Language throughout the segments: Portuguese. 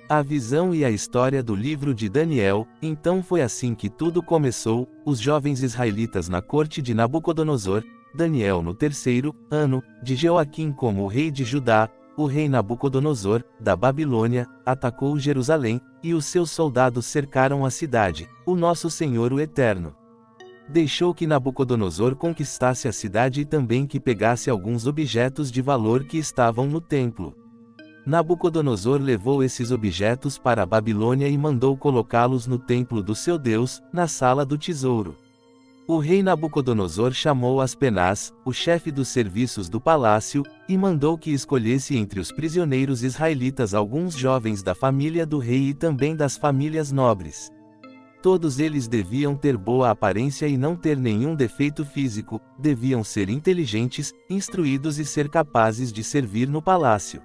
A visão e a história do livro de Daniel. Então foi assim que tudo começou, os jovens israelitas na corte de Nabucodonosor, Daniel no terceiro ano de Jeoaquim como rei de Judá. O rei Nabucodonosor, da Babilônia, atacou Jerusalém, e os seus soldados cercaram a cidade, o nosso Senhor o Eterno. Deixou que Nabucodonosor conquistasse a cidade e também que pegasse alguns objetos de valor que estavam no templo. Nabucodonosor levou esses objetos para a Babilônia e mandou colocá-los no templo do seu Deus, na sala do tesouro. O rei Nabucodonosor chamou Aspenaz, o chefe dos serviços do palácio, e mandou que escolhesse entre os prisioneiros israelitas alguns jovens da família do rei e também das famílias nobres. Todos eles deviam ter boa aparência e não ter nenhum defeito físico, deviam ser inteligentes, instruídos e ser capazes de servir no palácio.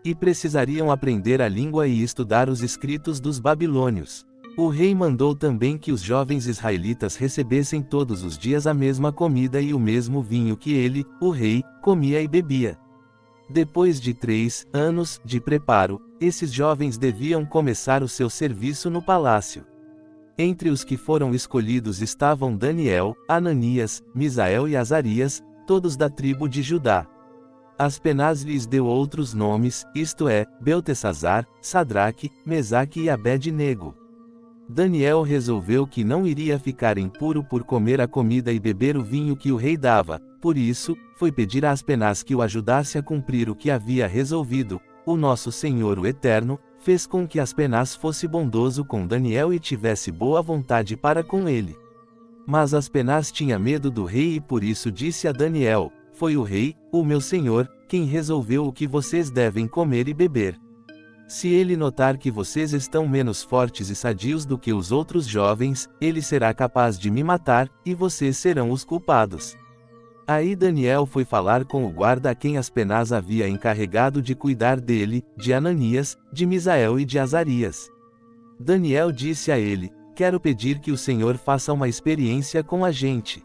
E precisariam aprender a língua e estudar os escritos dos babilônios. O rei mandou também que os jovens israelitas recebessem todos os dias a mesma comida e o mesmo vinho que ele, o rei, comia e bebia. Depois de 3 anos de preparo, esses jovens deviam começar o seu serviço no palácio. Entre os que foram escolhidos estavam Daniel, Ananias, Misael e Azarias, todos da tribo de Judá. Aspenaz lhes deu outros nomes, isto é, Beltesazar, Sadraque, Mesaque e Abed-nego. Daniel resolveu que não iria ficar impuro por comer a comida e beber o vinho que o rei dava, por isso, foi pedir a Aspenaz que o ajudasse a cumprir o que havia resolvido. O nosso Senhor o Eterno fez com que Aspenaz fosse bondoso com Daniel e tivesse boa vontade para com ele. Mas Aspenaz tinha medo do rei e por isso disse a Daniel: foi o rei, o meu senhor, quem resolveu o que vocês devem comer e beber. Se ele notar que vocês estão menos fortes e sadios do que os outros jovens, ele será capaz de me matar, e vocês serão os culpados. Aí Daniel foi falar com o guarda a quem Aspenaz havia encarregado de cuidar dele, de Ananias, de Misael e de Azarias. Daniel disse a ele: quero pedir que o Senhor faça uma experiência com a gente.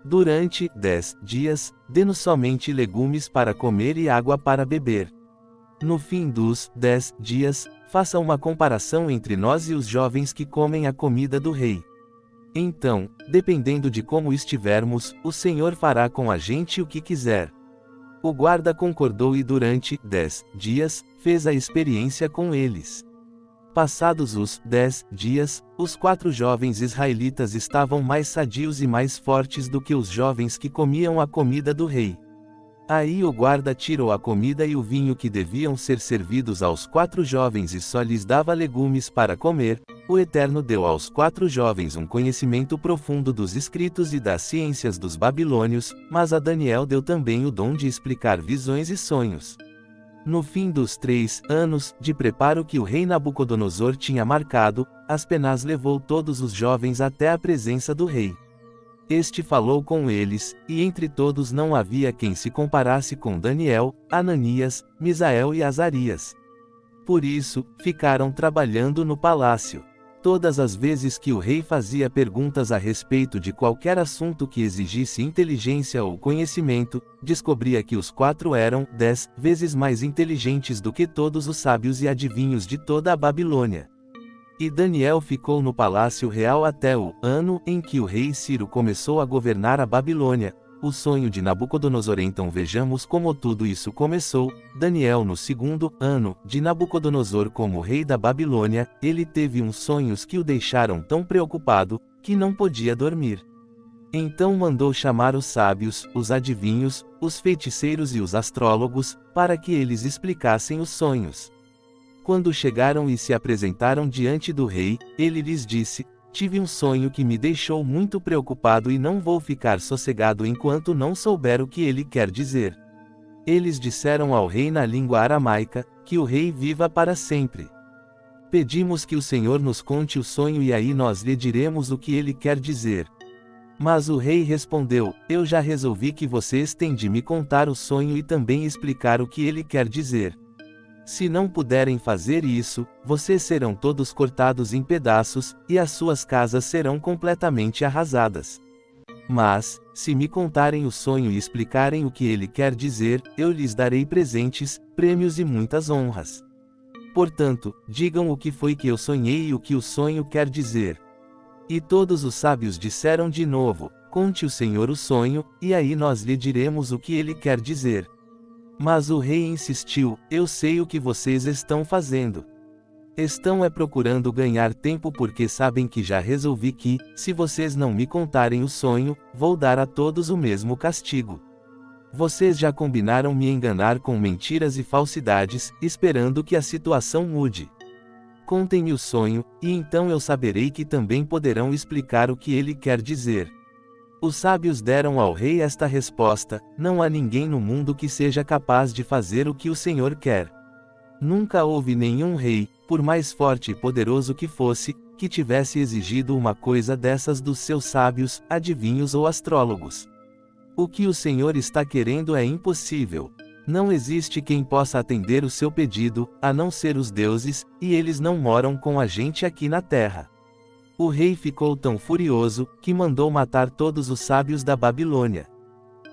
Durante 10 dias, dê-nos somente legumes para comer e água para beber. No fim dos 10 dias, faça uma comparação entre nós e os jovens que comem a comida do rei. Então, dependendo de como estivermos, o Senhor fará com a gente o que quiser. O guarda concordou e durante 10 dias, fez a experiência com eles. Passados os 10 dias, os 4 jovens israelitas estavam mais sadios e mais fortes do que os jovens que comiam a comida do rei. Aí o guarda tirou a comida e o vinho que deviam ser servidos aos 4 jovens e só lhes dava legumes para comer. O Eterno deu aos 4 jovens um conhecimento profundo dos escritos e das ciências dos babilônios, mas a Daniel deu também o dom de explicar visões e sonhos. No fim dos 3 anos de preparo que o rei Nabucodonosor tinha marcado, Aspenaz levou todos os jovens até a presença do rei. Este falou com eles, e entre todos não havia quem se comparasse com Daniel, Ananias, Misael e Azarias. Por isso, ficaram trabalhando no palácio. Todas as vezes que o rei fazia perguntas a respeito de qualquer assunto que exigisse inteligência ou conhecimento, descobria que os 4 eram 10 vezes mais inteligentes do que todos os sábios e adivinhos de toda a Babilônia. E Daniel ficou no palácio real até o ano em que o rei Ciro começou a governar a Babilônia. O sonho de Nabucodonosor. Então vejamos como tudo isso começou. Daniel no 2º ano de Nabucodonosor como rei da Babilônia, ele teve uns sonhos que o deixaram tão preocupado, que não podia dormir. Então mandou chamar os sábios, os adivinhos, os feiticeiros e os astrólogos, para que eles explicassem os sonhos. Quando chegaram e se apresentaram diante do rei, ele lhes disse: tive um sonho que me deixou muito preocupado e não vou ficar sossegado enquanto não souber o que ele quer dizer. Eles disseram ao rei na língua aramaica: que o rei viva para sempre. Pedimos que o Senhor nos conte o sonho e aí nós lhe diremos o que ele quer dizer. Mas o rei respondeu: eu já resolvi que vocês têm de me contar o sonho e também explicar o que ele quer dizer. Se não puderem fazer isso, vocês serão todos cortados em pedaços, e as suas casas serão completamente arrasadas. Mas, se me contarem o sonho e explicarem o que ele quer dizer, eu lhes darei presentes, prêmios e muitas honras. Portanto, digam o que foi que eu sonhei e o que o sonho quer dizer. E todos os sábios disseram de novo: conte o Senhor o sonho, e aí nós lhe diremos o que ele quer dizer. Mas o rei insistiu: eu sei o que vocês estão fazendo. Estão procurando ganhar tempo porque sabem que já resolvi que, se vocês não me contarem o sonho, vou dar a todos o mesmo castigo. Vocês já combinaram me enganar com mentiras e falsidades, esperando que a situação mude. Contem-me o sonho, e então eu saberei que também poderão explicar o que ele quer dizer. Os sábios deram ao rei esta resposta: não há ninguém no mundo que seja capaz de fazer o que o Senhor quer. Nunca houve nenhum rei, por mais forte e poderoso que fosse, que tivesse exigido uma coisa dessas dos seus sábios, adivinhos ou astrólogos. O que o Senhor está querendo é impossível. Não existe quem possa atender o seu pedido, a não ser os deuses, e eles não moram com a gente aqui na terra. O rei ficou tão furioso, que mandou matar todos os sábios da Babilônia.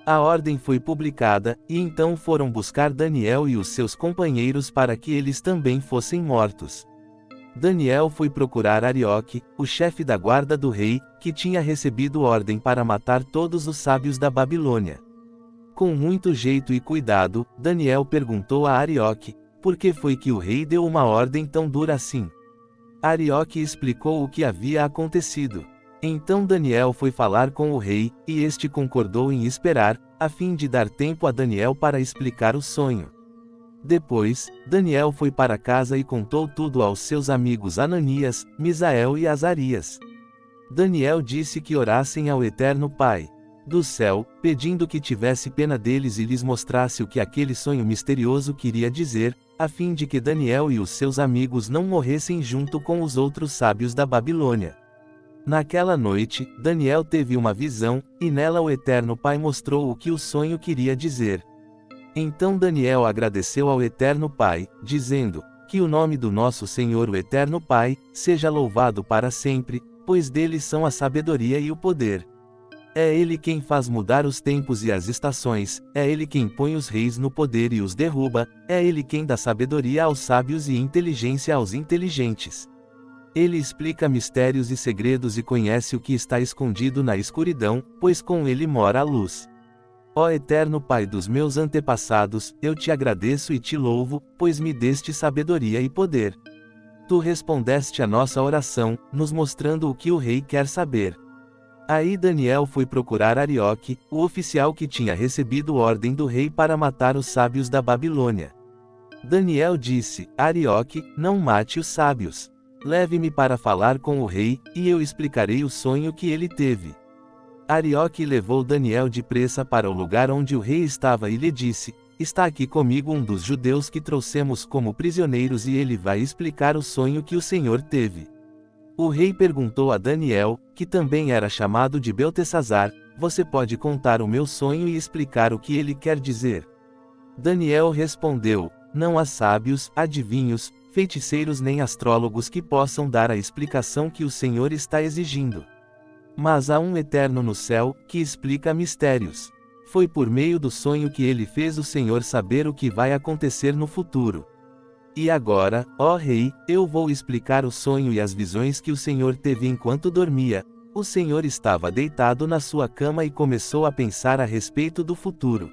A ordem foi publicada, e então foram buscar Daniel e os seus companheiros para que eles também fossem mortos. Daniel foi procurar Arioque, o chefe da guarda do rei, que tinha recebido ordem para matar todos os sábios da Babilônia. Com muito jeito e cuidado, Daniel perguntou a Arioque: por que foi que o rei deu uma ordem tão dura assim? Arioque explicou o que havia acontecido. Então Daniel foi falar com o rei, e este concordou em esperar, a fim de dar tempo a Daniel para explicar o sonho. Depois, Daniel foi para casa e contou tudo aos seus amigos Ananias, Misael e Azarias. Daniel disse que orassem ao Eterno Pai do céu, pedindo que tivesse pena deles e lhes mostrasse o que aquele sonho misterioso queria dizer, a fim de que Daniel e os seus amigos não morressem junto com os outros sábios da Babilônia. Naquela noite, Daniel teve uma visão, e nela o Eterno Pai mostrou o que o sonho queria dizer. Então Daniel agradeceu ao Eterno Pai, dizendo: que o nome do nosso Senhor o Eterno Pai, seja louvado para sempre, pois dele são a sabedoria e o poder. É ele quem faz mudar os tempos e as estações, é ele quem põe os reis no poder e os derruba, é ele quem dá sabedoria aos sábios e inteligência aos inteligentes. Ele explica mistérios e segredos e conhece o que está escondido na escuridão, pois com ele mora a luz. Ó Eterno Pai dos meus antepassados, eu te agradeço e te louvo, pois me deste sabedoria e poder. Tu respondeste a nossa oração, nos mostrando o que o rei quer saber. Aí Daniel foi procurar Arioque, o oficial que tinha recebido ordem do rei para matar os sábios da Babilônia. Daniel disse: Arioque, não mate os sábios. Leve-me para falar com o rei, e eu explicarei o sonho que ele teve. Arioque levou Daniel depressa para o lugar onde o rei estava e lhe disse: está aqui comigo um dos judeus que trouxemos como prisioneiros e ele vai explicar o sonho que o Senhor teve. O rei perguntou a Daniel, que também era chamado de Beltesazar: você pode contar o meu sonho e explicar o que ele quer dizer? Daniel respondeu: não há sábios, adivinhos, feiticeiros nem astrólogos que possam dar a explicação que o Senhor está exigindo. Mas há um Eterno no céu, que explica mistérios. Foi por meio do sonho que ele fez o Senhor saber o que vai acontecer no futuro. E agora, ó rei, eu vou explicar o sonho e as visões que o Senhor teve enquanto dormia. O Senhor estava deitado na sua cama e começou a pensar a respeito do futuro.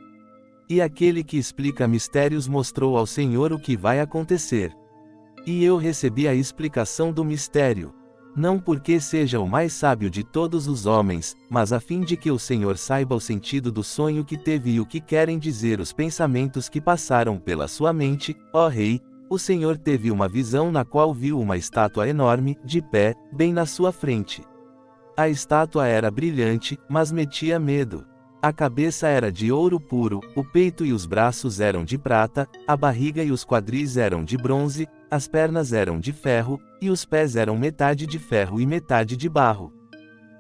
E aquele que explica mistérios mostrou ao Senhor o que vai acontecer. E eu recebi a explicação do mistério. Não porque seja o mais sábio de todos os homens, mas a fim de que o Senhor saiba o sentido do sonho que teve e o que querem dizer os pensamentos que passaram pela sua mente, ó rei. O Senhor teve uma visão na qual viu uma estátua enorme, de pé, bem na sua frente. A estátua era brilhante, mas metia medo. A cabeça era de ouro puro, o peito e os braços eram de prata, a barriga e os quadris eram de bronze, as pernas eram de ferro, e os pés eram metade de ferro e metade de barro.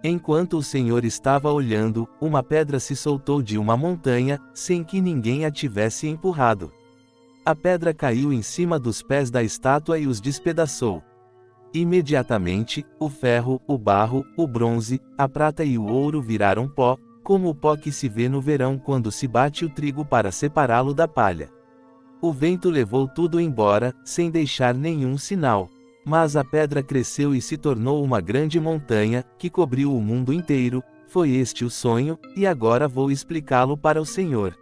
Enquanto o Senhor estava olhando, uma pedra se soltou de uma montanha, sem que ninguém a tivesse empurrado. A pedra caiu em cima dos pés da estátua e os despedaçou. Imediatamente, o ferro, o barro, o bronze, a prata e o ouro viraram pó, como o pó que se vê no verão quando se bate o trigo para separá-lo da palha. O vento levou tudo embora, sem deixar nenhum sinal. Mas a pedra cresceu e se tornou uma grande montanha, que cobriu o mundo inteiro. Foi este o sonho, e agora vou explicá-lo para o Senhor.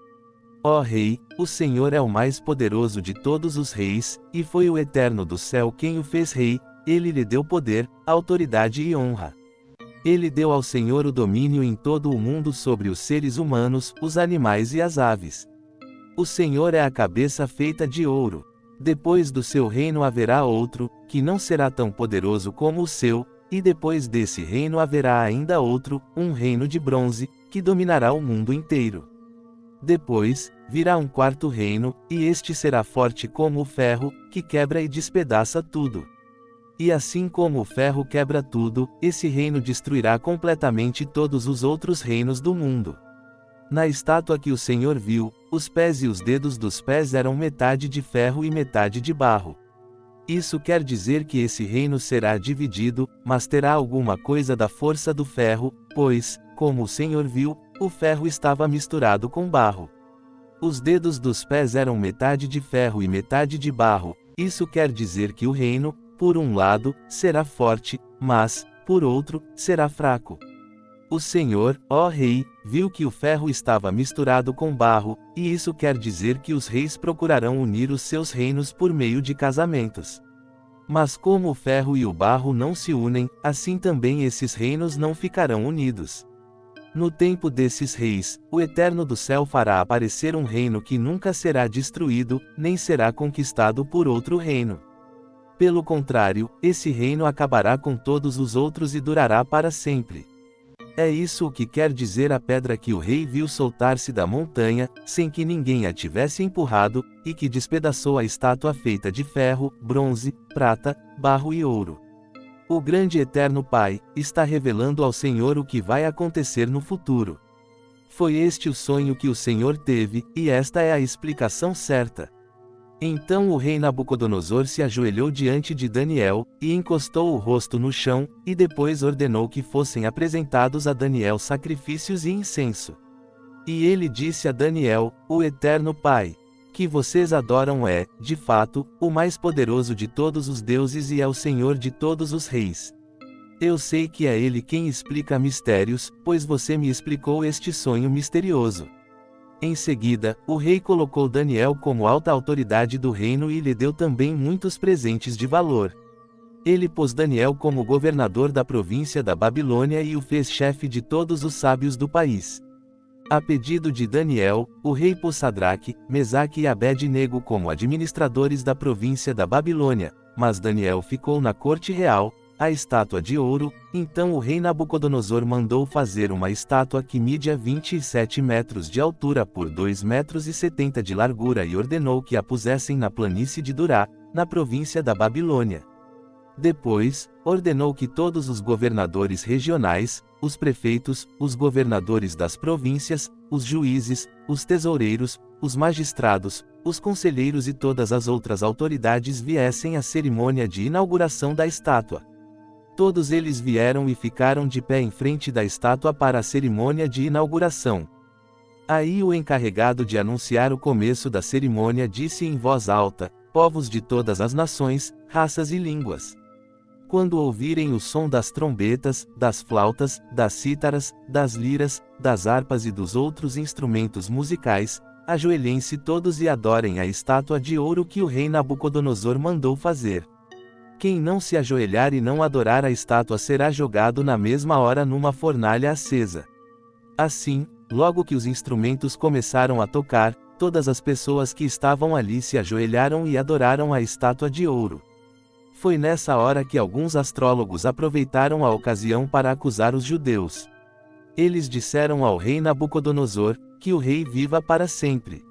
Ó Rei, o Senhor é o mais poderoso de todos os reis, e foi o Eterno do céu quem o fez rei. Ele lhe deu poder, autoridade e honra. Ele deu ao Senhor o domínio em todo o mundo sobre os seres humanos, os animais e as aves. O Senhor é a cabeça feita de ouro. Depois do seu reino haverá outro, que não será tão poderoso como o seu, e depois desse reino haverá ainda outro, um reino de bronze, que dominará o mundo inteiro. Depois, virá um quarto reino, e este será forte como o ferro, que quebra e despedaça tudo. E assim como o ferro quebra tudo, esse reino destruirá completamente todos os outros reinos do mundo. Na estátua que o Senhor viu, os pés e os dedos dos pés eram metade de ferro e metade de barro. Isso quer dizer que esse reino será dividido, mas terá alguma coisa da força do ferro, pois, como o Senhor viu, o ferro estava misturado com barro. Os dedos dos pés eram metade de ferro e metade de barro. Isso quer dizer que o reino, por um lado, será forte, mas, por outro, será fraco. O Senhor, ó Rei, viu que o ferro estava misturado com barro, e isso quer dizer que os reis procurarão unir os seus reinos por meio de casamentos. Mas como o ferro e o barro não se unem, assim também esses reinos não ficarão unidos. No tempo desses reis, o Eterno do céu fará aparecer um reino que nunca será destruído, nem será conquistado por outro reino. Pelo contrário, esse reino acabará com todos os outros e durará para sempre. É isso o que quer dizer a pedra que o rei viu soltar-se da montanha, sem que ninguém a tivesse empurrado, e que despedaçou a estátua feita de ferro, bronze, prata, barro e ouro. O grande Eterno Pai está revelando ao Senhor o que vai acontecer no futuro. Foi este o sonho que o Senhor teve, e esta é a explicação certa. Então o rei Nabucodonosor se ajoelhou diante de Daniel, e encostou o rosto no chão, e depois ordenou que fossem apresentados a Daniel sacrifícios e incenso. E ele disse a Daniel, o Eterno Pai, que vocês adoram é, de fato, o mais poderoso de todos os deuses e é o Senhor de todos os reis. Eu sei que é Ele quem explica mistérios, pois você me explicou este sonho misterioso. Em seguida, o rei colocou Daniel como alta autoridade do reino e lhe deu também muitos presentes de valor. Ele pôs Daniel como governador da província da Babilônia e o fez chefe de todos os sábios do país. A pedido de Daniel, o rei pôs Sadraque, Mesaque e Abed-nego como administradores da província da Babilônia, mas Daniel ficou na corte real, a estátua de ouro. Então o rei Nabucodonosor mandou fazer uma estátua que media 27 metros de altura por 2,70 metros de largura e ordenou que a pusessem na planície de Durá, na província da Babilônia. Depois, ordenou que todos os governadores regionais, os prefeitos, os governadores das províncias, os juízes, os tesoureiros, os magistrados, os conselheiros e todas as outras autoridades viessem à cerimônia de inauguração da estátua. Todos eles vieram e ficaram de pé em frente da estátua para a cerimônia de inauguração. Aí o encarregado de anunciar o começo da cerimônia disse em voz alta: povos de todas as nações, raças e línguas. Quando ouvirem o som das trombetas, das flautas, das cítaras, das liras, das harpas e dos outros instrumentos musicais, ajoelhem-se todos e adorem a estátua de ouro que o rei Nabucodonosor mandou fazer. Quem não se ajoelhar e não adorar a estátua será jogado na mesma hora numa fornalha acesa. Assim, logo que os instrumentos começaram a tocar, todas as pessoas que estavam ali se ajoelharam e adoraram a estátua de ouro. Foi nessa hora que alguns astrólogos aproveitaram a ocasião para acusar os judeus. Eles disseram ao rei Nabucodonosor, que o rei viva para sempre.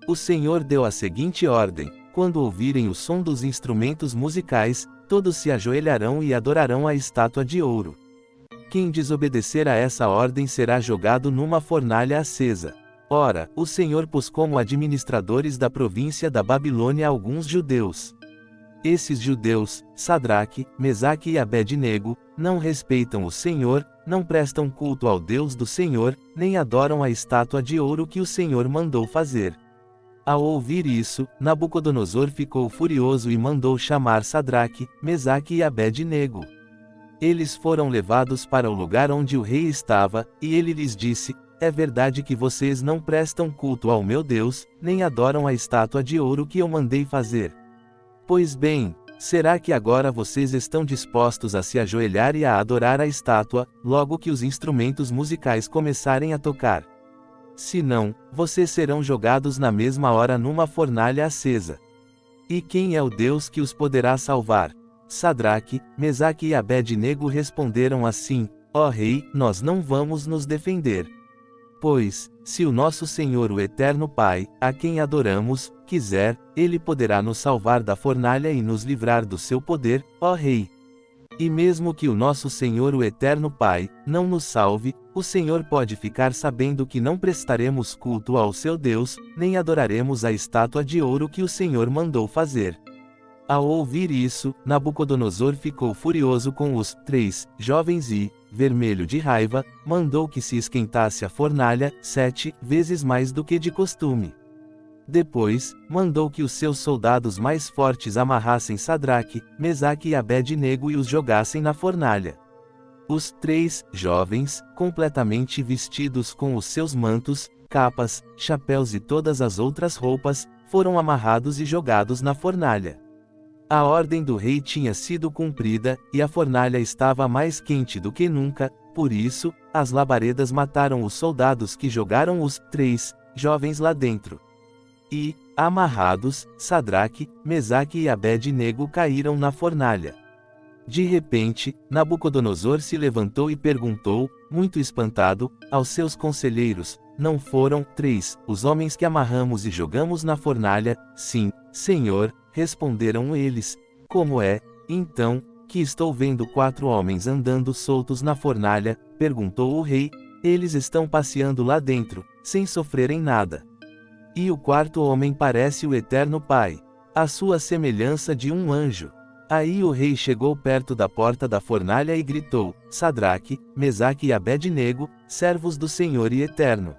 O Senhor deu a seguinte ordem: quando ouvirem o som dos instrumentos musicais, todos se ajoelharão e adorarão a estátua de ouro. Quem desobedecer a essa ordem será jogado numa fornalha acesa. Ora, o Senhor pôs como administradores da província da Babilônia alguns judeus. Esses judeus, Sadraque, Mesaque e Abed-nego, não respeitam o Senhor, não prestam culto ao Deus do Senhor, nem adoram a estátua de ouro que o Senhor mandou fazer. Ao ouvir isso, Nabucodonosor ficou furioso e mandou chamar Sadraque, Mesaque e Abed-nego. Eles foram levados para o lugar onde o rei estava, e ele lhes disse: é verdade que vocês não prestam culto ao meu Deus, nem adoram a estátua de ouro que eu mandei fazer. Pois bem, será que agora vocês estão dispostos a se ajoelhar e a adorar a estátua, logo que os instrumentos musicais começarem a tocar? Se não, vocês serão jogados na mesma hora numa fornalha acesa. E quem é o Deus que os poderá salvar? Sadraque, Mesaque e Abed-nego responderam assim: ó rei, nós não vamos nos defender. Pois, se o nosso Senhor o Eterno Pai, a quem adoramos, quiser, ele poderá nos salvar da fornalha e nos livrar do seu poder, ó rei. E mesmo que o nosso Senhor o Eterno Pai não nos salve, o Senhor pode ficar sabendo que não prestaremos culto ao seu Deus, nem adoraremos a estátua de ouro que o Senhor mandou fazer. Ao ouvir isso, Nabucodonosor ficou furioso com os 3 jovens e, vermelho de raiva, mandou que se esquentasse a fornalha 7 vezes mais do que de costume. Depois, mandou que os seus soldados mais fortes amarrassem Sadraque, Mesaque e Abed-nego e os jogassem na fornalha. Os 3 jovens, completamente vestidos com os seus mantos, capas, chapéus e todas as outras roupas, foram amarrados e jogados na fornalha. A ordem do rei tinha sido cumprida, e a fornalha estava mais quente do que nunca, por isso, as labaredas mataram os soldados que jogaram os 3 jovens lá dentro. E, amarrados, Sadraque, Mesaque e Abed-nego caíram na fornalha. De repente, Nabucodonosor se levantou e perguntou, muito espantado, aos seus conselheiros: não foram 3 os homens que amarramos e jogamos na fornalha? Sim, Senhor, responderam eles. Como é, então, que estou vendo 4 homens andando soltos na fornalha? Perguntou o rei. Eles estão passeando lá dentro, sem sofrerem nada. E o 4º homem parece o Eterno Pai, à sua semelhança de um anjo. Aí o rei chegou perto da porta da fornalha e gritou: Sadraque, Mesaque e Abed-nego, servos do Senhor e Eterno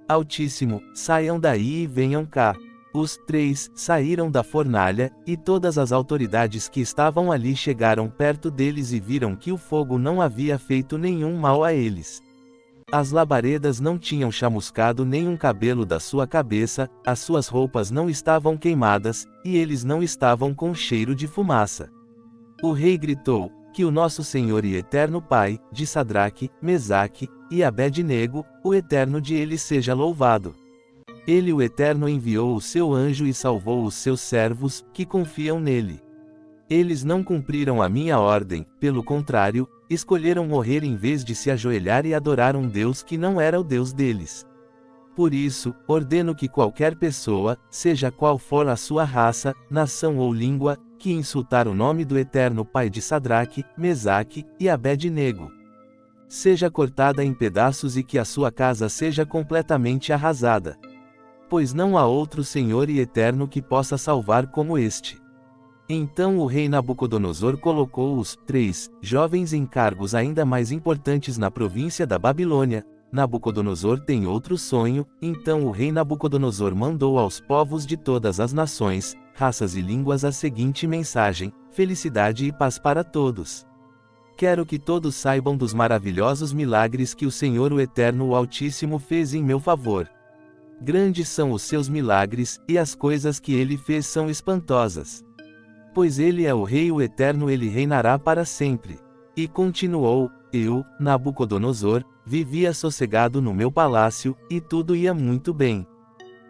Altíssimo, saiam daí e venham cá. Os 3 saíram da fornalha, e todas as autoridades que estavam ali chegaram perto deles e viram que o fogo não havia feito nenhum mal a eles. As labaredas não tinham chamuscado nenhum cabelo da sua cabeça, as suas roupas não estavam queimadas, e eles não estavam com cheiro de fumaça. O rei gritou: que o nosso Senhor e Eterno Pai, de Sadraque, Mesaque e Abed-nego, o Eterno de eles seja louvado. Ele, o Eterno, enviou o seu anjo e salvou os seus servos, que confiam nele. Eles não cumpriram a minha ordem, pelo contrário, escolheram morrer em vez de se ajoelhar e adorar um Deus que não era o Deus deles. Por isso, ordeno que qualquer pessoa, seja qual for a sua raça, nação ou língua, que insultar o nome do Eterno Pai de Sadraque, Mesaque e Abed-nego, seja cortada em pedaços e que a sua casa seja completamente arrasada. Pois não há outro Senhor e Eterno que possa salvar como este. Então o rei Nabucodonosor colocou os 3 jovens em cargos ainda mais importantes na província da Babilônia. Nabucodonosor tem outro sonho. Então o rei Nabucodonosor mandou aos povos de todas as nações, raças e línguas a seguinte mensagem: felicidade e paz para todos. Quero que todos saibam dos maravilhosos milagres que o Senhor o Eterno o Altíssimo fez em meu favor. Grandes são os seus milagres, e as coisas que ele fez são espantosas. Pois ele é o Rei o Eterno, ele reinará para sempre. E continuou: eu, Nabucodonosor, vivia sossegado no meu palácio, e tudo ia muito bem.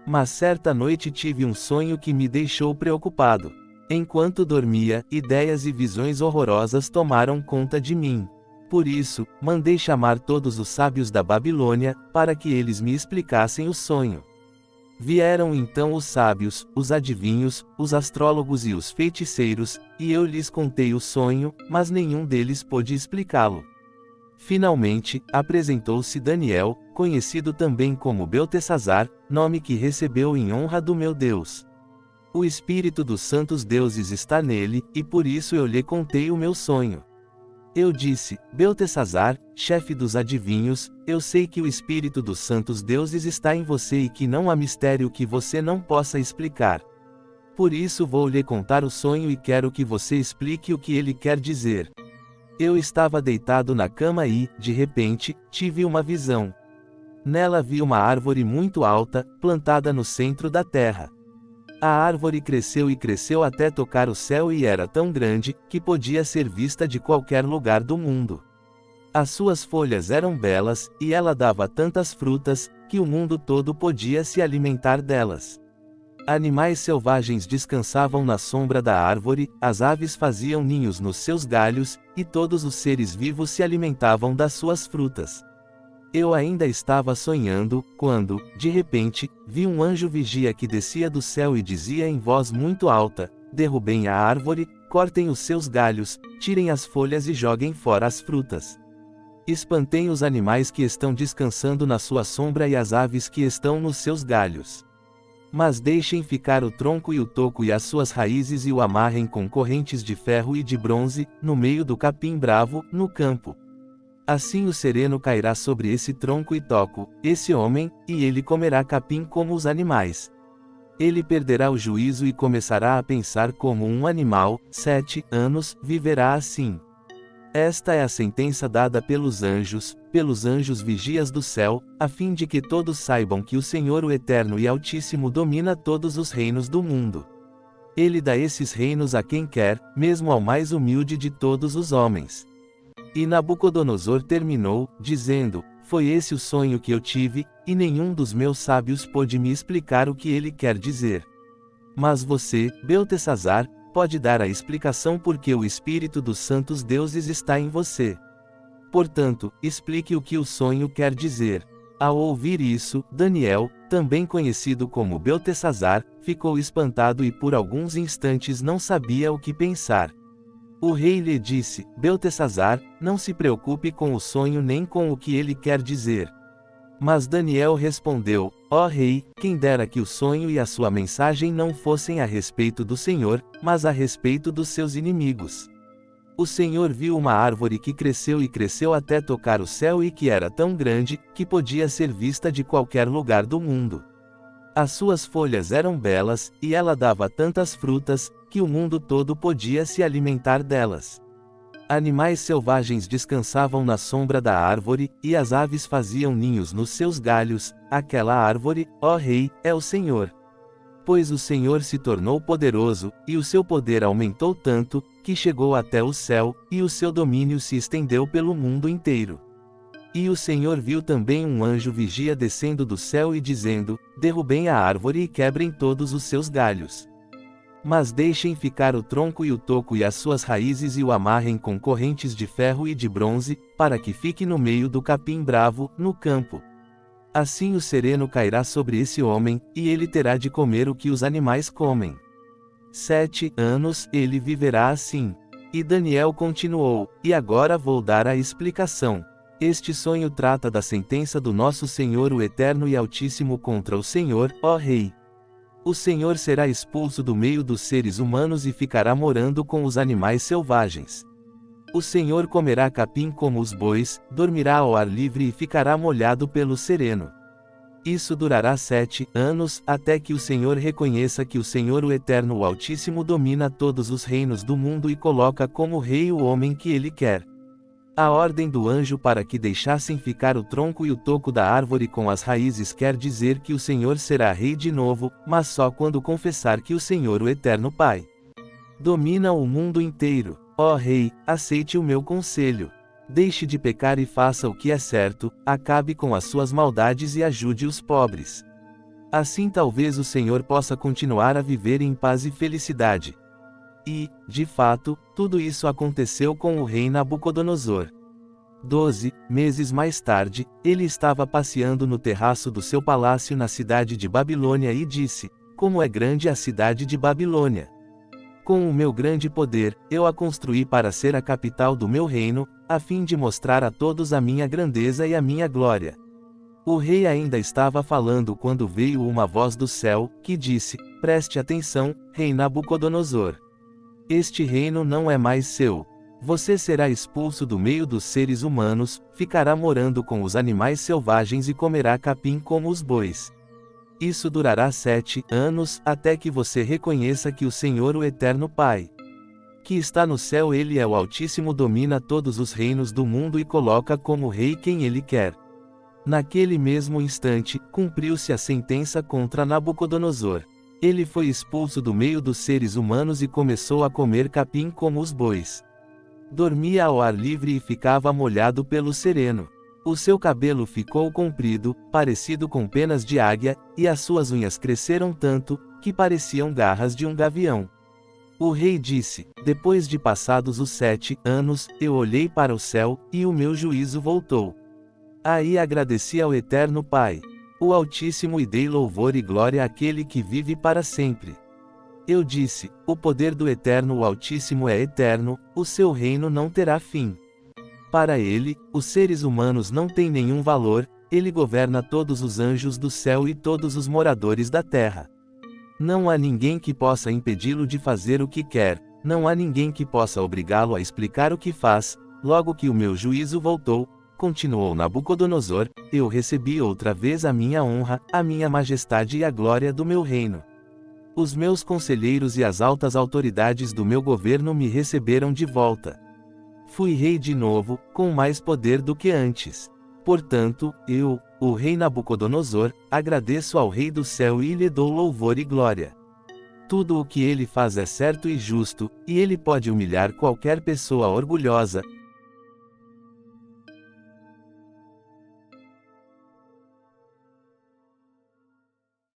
Mas certa noite tive um sonho que me deixou preocupado. Enquanto dormia, ideias e visões horrorosas tomaram conta de mim. Por isso, mandei chamar todos os sábios da Babilônia, para que eles me explicassem o sonho. Vieram então os sábios, os adivinhos, os astrólogos e os feiticeiros, e eu lhes contei o sonho, mas nenhum deles pôde explicá-lo. Finalmente, apresentou-se Daniel, conhecido também como Beltesazar, nome que recebeu em honra do meu Deus. O espírito dos santos deuses está nele, e por isso eu lhe contei o meu sonho. Eu disse: Beltesazar, chefe dos adivinhos, eu sei que o espírito dos santos deuses está em você e que não há mistério que você não possa explicar. Por isso vou lhe contar o sonho e quero que você explique o que ele quer dizer. Eu estava deitado na cama e, de repente, tive uma visão. Nela vi uma árvore muito alta, plantada no centro da terra. A árvore cresceu e cresceu até tocar o céu e era tão grande, que podia ser vista de qualquer lugar do mundo. As suas folhas eram belas, e ela dava tantas frutas, que o mundo todo podia se alimentar delas. Animais selvagens descansavam na sombra da árvore, as aves faziam ninhos nos seus galhos, e todos os seres vivos se alimentavam das suas frutas. Eu ainda estava sonhando, quando, de repente, vi um anjo vigia que descia do céu e dizia em voz muito alta: derrubem a árvore, cortem os seus galhos, tirem as folhas e joguem fora as frutas. Espantem os animais que estão descansando na sua sombra e as aves que estão nos seus galhos. Mas deixem ficar o tronco e o toco e as suas raízes e o amarrem com correntes de ferro e de bronze, no meio do capim bravo, no campo. Assim o sereno cairá sobre esse tronco e toco, esse homem, e ele comerá capim como os animais. Ele perderá o juízo e começará a pensar como um animal, 7 anos, viverá assim. Esta é a sentença dada pelos anjos vigias do céu, a fim de que todos saibam que o Senhor o Eterno e Altíssimo domina todos os reinos do mundo. Ele dá esses reinos a quem quer, mesmo ao mais humilde de todos os homens. E Nabucodonosor terminou, dizendo: foi esse o sonho que eu tive, e nenhum dos meus sábios pôde me explicar o que ele quer dizer. Mas você, Beltesazar, pode dar a explicação porque o espírito dos santos deuses está em você. Portanto, explique o que o sonho quer dizer. Ao ouvir isso, Daniel, também conhecido como Beltesazar, ficou espantado e por alguns instantes não sabia o que pensar. O rei lhe disse: Beltesazar, não se preocupe com o sonho nem com o que ele quer dizer. Mas Daniel respondeu: ó rei, quem dera que o sonho e a sua mensagem não fossem a respeito do Senhor, mas a respeito dos seus inimigos. O Senhor viu uma árvore que cresceu e cresceu até tocar o céu e que era tão grande, que podia ser vista de qualquer lugar do mundo. As suas folhas eram belas, e ela dava tantas frutas, que o mundo todo podia se alimentar delas. Animais selvagens descansavam na sombra da árvore, e as aves faziam ninhos nos seus galhos. Aquela árvore, ó rei, é o Senhor. Pois o Senhor se tornou poderoso, e o seu poder aumentou tanto, que chegou até o céu, e o seu domínio se estendeu pelo mundo inteiro. E o Senhor viu também um anjo vigia descendo do céu e dizendo: derrubem a árvore e quebrem todos os seus galhos. Mas deixem ficar o tronco e o toco e as suas raízes e o amarrem com correntes de ferro e de bronze, para que fique no meio do capim bravo, no campo. Assim o sereno cairá sobre esse homem, e ele terá de comer o que os animais comem. 7 anos ele viverá assim. E Daniel continuou: e agora vou dar a explicação. Este sonho trata da sentença do nosso Senhor o Eterno e Altíssimo contra o Senhor, ó Rei. O Senhor será expulso do meio dos seres humanos e ficará morando com os animais selvagens. O Senhor comerá capim como os bois, dormirá ao ar livre e ficará molhado pelo sereno. Isso durará 7 anos, até que o Senhor reconheça que o Senhor o Eterno o Altíssimo domina todos os reinos do mundo e coloca como rei o homem que ele quer. A ordem do anjo para que deixassem ficar o tronco e o toco da árvore com as raízes quer dizer que o Senhor será rei de novo, mas só quando confessar que o Senhor o Eterno Pai domina o mundo inteiro. Ó Rei, aceite o meu conselho. Deixe de pecar e faça o que é certo, acabe com as suas maldades e ajude os pobres. Assim talvez o Senhor possa continuar a viver em paz e felicidade. E, de fato, tudo isso aconteceu com o rei Nabucodonosor. 12 meses mais tarde, ele estava passeando no terraço do seu palácio na cidade de Babilônia e disse: como é grande a cidade de Babilônia! Com o meu grande poder, eu a construí para ser a capital do meu reino, a fim de mostrar a todos a minha grandeza e a minha glória. O rei ainda estava falando quando veio uma voz do céu, que disse: preste atenção, rei Nabucodonosor. Este reino não é mais seu. Você será expulso do meio dos seres humanos, ficará morando com os animais selvagens e comerá capim como os bois. Isso durará 7 anos, até que você reconheça que o Senhor, o Eterno Pai, que está no céu, Ele é o Altíssimo, domina todos os reinos do mundo e coloca como rei quem Ele quer. Naquele mesmo instante, cumpriu-se a sentença contra Nabucodonosor. Ele foi expulso do meio dos seres humanos e começou a comer capim como os bois. Dormia ao ar livre e ficava molhado pelo sereno. O seu cabelo ficou comprido, parecido com penas de águia, e as suas unhas cresceram tanto, que pareciam garras de um gavião. O rei disse: depois de passados os 7 anos, eu olhei para o céu, e o meu juízo voltou. Aí agradeci ao Eterno Pai, o Altíssimo, e dei louvor e glória àquele que vive para sempre. Eu disse: o poder do Eterno, o Altíssimo, é eterno, o seu reino não terá fim. Para ele, os seres humanos não têm nenhum valor, ele governa todos os anjos do céu e todos os moradores da terra. Não há ninguém que possa impedi-lo de fazer o que quer, não há ninguém que possa obrigá-lo a explicar o que faz. Logo que o meu juízo voltou, continuou Nabucodonosor, eu recebi outra vez a minha honra, a minha majestade e a glória do meu reino. Os meus conselheiros e as altas autoridades do meu governo me receberam de volta. Fui rei de novo, com mais poder do que antes. Portanto, eu, o rei Nabucodonosor, agradeço ao Rei do céu e lhe dou louvor e glória. Tudo o que ele faz é certo e justo, e ele pode humilhar qualquer pessoa orgulhosa,